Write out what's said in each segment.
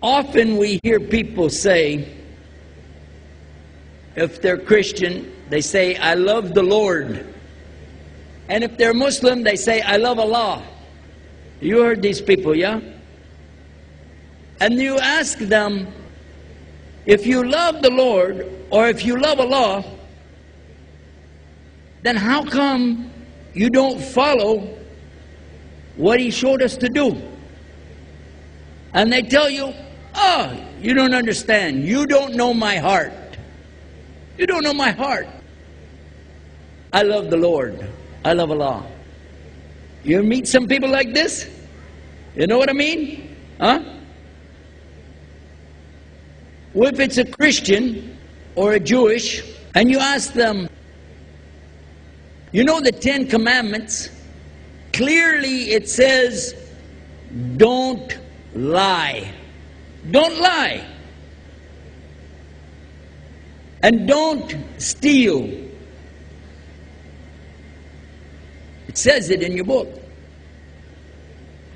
Often we hear people say, if they're Christian, they say, I love the Lord. And if they're Muslim, they say, I love Allah. You heard these people, yeah? And you ask them, if you love the Lord, or if you love Allah, then how come you don't follow what He showed us to do? And they tell you, oh, you don't understand. You don't know my heart. You don't know my heart. I love the Lord. I love Allah. You meet some people like this? You know what I mean? Huh? Well, if it's a Christian or a Jewish, and you ask them, you know the 10 Commandments? Clearly it says, don't lie. Don't lie. And don't steal. It says it in your book.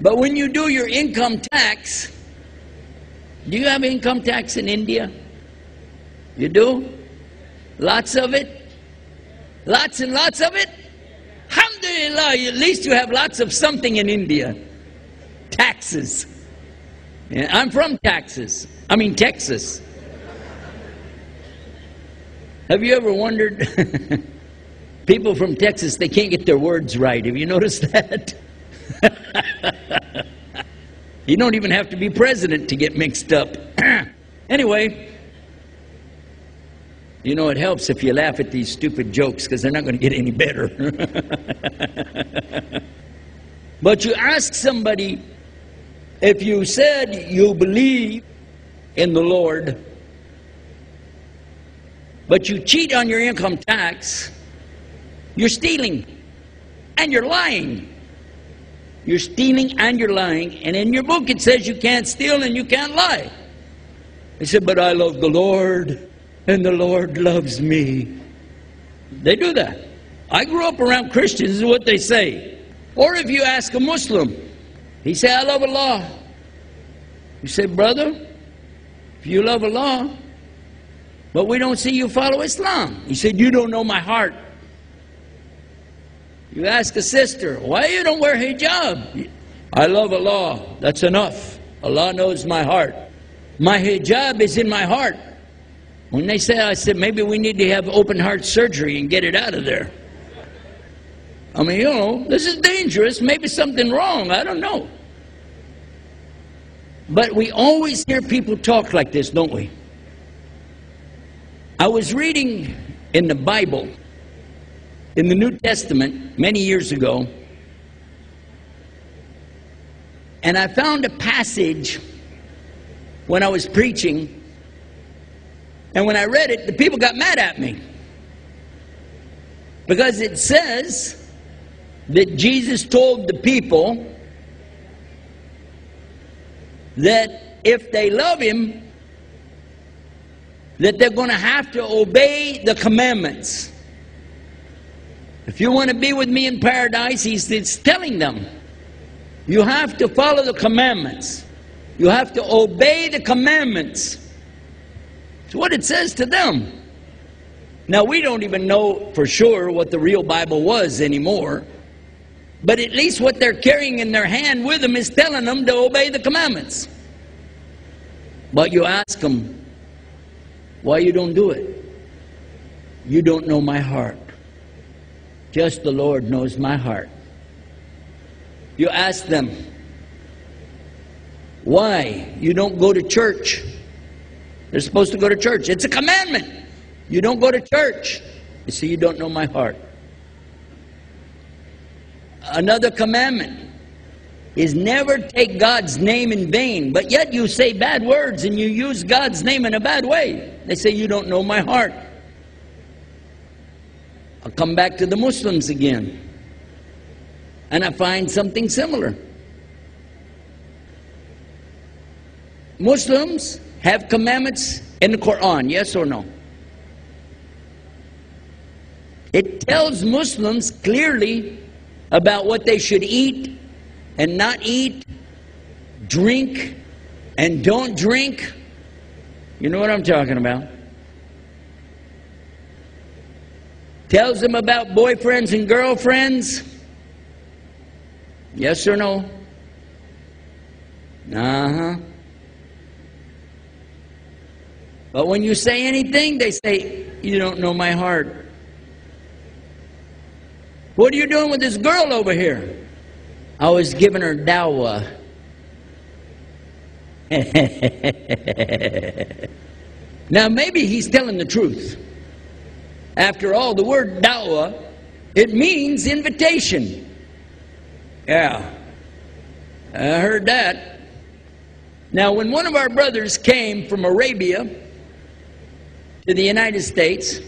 But when you do your income tax, do you have income tax in India? You do? Lots of it? Lots and lots of it? Alhamdulillah, at least you have lots of something in India. Taxes. Yeah, I'm from Texas. Have you ever wondered, people from Texas, they can't get their words right. Have you noticed that? You don't even have to be president to get mixed up. Anyway, you know, it helps if you laugh at these stupid jokes because they're not going to get any better. But you ask somebody, if you said you believe in the Lord, but you cheat on your income tax, you're stealing and you're lying. You're stealing and you're lying, and in your book it says you can't steal and you can't lie. They said, but I love the Lord and the Lord loves me. They do that. I grew up around Christians, is what they say. Or if you ask a Muslim, he say, I love Allah. You say, brother, if you love Allah, but we don't see you follow Islam. He said, you don't know my heart. You ask a sister, why you don't wear hijab? I love Allah. That's enough. Allah knows my heart. My hijab is in my heart. When they say, I said, maybe we need to have open heart surgery and get it out of there. I mean, you know, this is dangerous. Maybe something wrong. I don't know. But we always hear people talk like this, don't we? I was reading in the Bible, in the New Testament, many years ago, and I found a passage when I was preaching, and when I read it, the people got mad at me. Because it says that Jesus told the people that if they love Him, that they're going to have to obey the commandments. If you want to be with me in paradise, He's telling them, you have to follow the commandments. You have to obey the commandments. It's what it says to them. Now, we don't even know for sure what the real Bible was anymore, but at least what they're carrying in their hand with them is telling them to obey the commandments. But you ask them, why you don't do it? You don't know my heart. Just the Lord knows my heart. You ask them, why you don't go to church? They're supposed to go to church. It's a commandment. You don't go to church. You see, you don't know my heart. Another commandment is never take God's name in vain, but yet you say bad words and you use God's name in a bad way. They say, you don't know my heart. I'll come back to the Muslims again, and I find something similar. Muslims have commandments in the Quran, yes or no? It tells Muslims clearly about what they should eat and not eat, drink and don't drink. You know what I'm talking about. Tells them about boyfriends and girlfriends. Yes or no? Uh-huh. But when you say anything, they say, you don't know my heart. What are you doing with this girl over here? I was giving her dawah. Now maybe he's telling the truth. After all, the word dawah, it means invitation. Yeah, I heard that. Now when one of our brothers came from Arabia to the United States,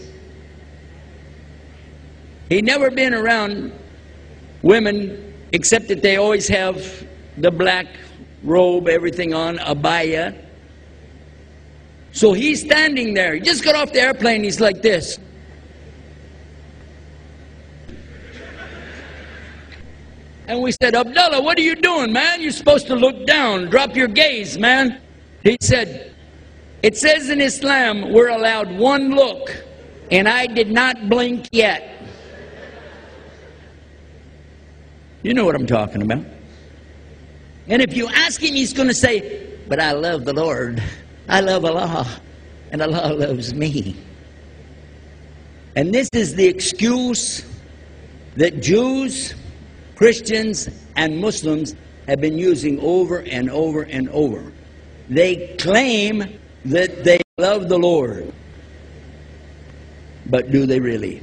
he'd never been around women except that they always have the black robe, everything on, abaya. So he's standing there. He just got off the airplane. He's like this. And we said, Abdullah, what are you doing, man? You're supposed to look down. Drop your gaze, man. He said, it says in Islam, we're allowed one look, and I did not blink yet. You know what I'm talking about. And if you ask him, he's going to say, but I love the Lord. I love Allah, and Allah loves me. And this is the excuse that Jews, Christians, and Muslims have been using over and over and over. They claim that they love the Lord. But do they really?